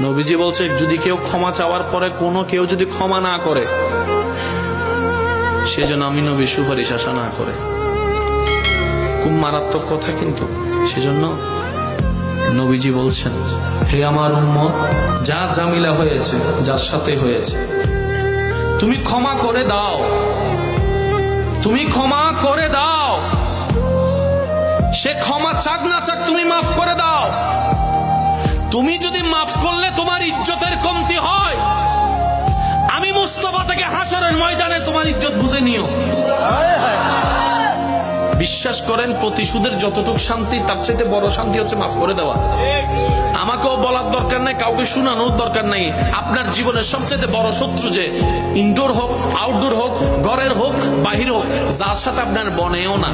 নবীজি বলছে যদি কেউ ক্ষমা চাওয়ার পরে কোনো কেউ যদি ক্ষমা না করে, সেজন্য আমি নবীর সুপারিশ আশা না করে। খুব মারাত্মক কথা কিন্তু। সেজন্য নবীজি বলছেন, হে আমার উম্মত, যা জামিলা হয়েছে, যার সাথে হয়েছে, তুমি ক্ষমা করে দাও, তুমি ক্ষমা করে দাও। সে ক্ষমা চাক না চাক তুমি মাফ করে দাও। তুমি যদি মাফ করলে তোমার ইজ্জতের কমতি হয়, আমি মুস্তাফা থেকে হাসরের ময়দানে তোমার ইজ্জত বুঝে নিও। বিশ্বাস করেন, প্রতিশোধের যতটুকু শান্তি, তার চাইতে বড় শান্তি হচ্ছে মাফ করে দেওয়া। আমাকেও বলার দরকার নাই, কাউকে শোনানোর দরকার নাই। আপনার জীবনের সবচেয়ে বড় শত্রু, যে ইনডোর হোক, আউটডোর হোক, ঘরের হোক, বাহির হোক, যার সাথে আপনার বনেও না,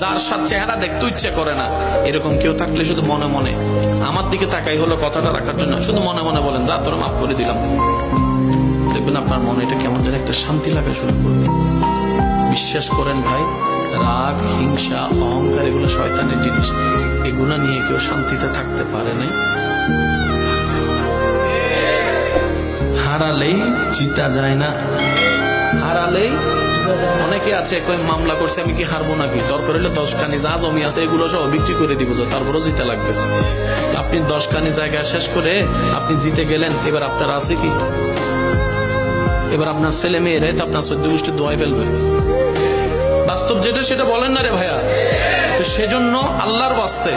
যার সাথে চেহারা দেখতে ইচ্ছে করে না, এরকম কেউ থাকলে শুধু মনে মনে আমার দিকে তাকাই হলো কথাটা রাখার জন্য, শুধু মনে মনে বলেন, যা তোরা মাফ করে দিলাম। দেখবেন আপনার মনে এটা কেমন যেন একটা শান্তি লাগা শুরু করবে। বিশ্বাস করেন ভাই, রাগ, হিংসা, অহংকার এগুলো শয়তানের জিনিস। এগুলা নিয়ে কেউ শান্তিতে থাকতে পারে না। হারালেই জিতা যায় না, হারালেই। অনেকে আছে কই মামলা করছে, আমি কি হারবো নাকি? দরকার হলে 10 কানি যা জমি আছে এগুলো সব বিক্রি করে দিব, তারপরও জিতে লাগবে। আপনি 10 কানি জায়গা শেষ করে আপনি জিতে গেলেন, এবার আপনার আছে কি? এবার আপনার ছেলে মেয়েরাই তো আপনার 14 গোষ্ঠী দোয়াই ফেলবে। বাস্তব যেটা সেটা বলেন না রে ভাইয়া। তো সেজন্য আল্লাহর ওয়াস্তে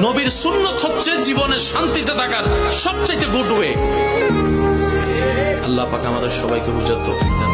নবীর সুন্নত হচ্ছে জীবনে শান্তিতে থাকার সবচেয়ে গুড ওয়ে। আল্লাহ পাক আমাদের সবাইকে বুঝার তৌফিক দান।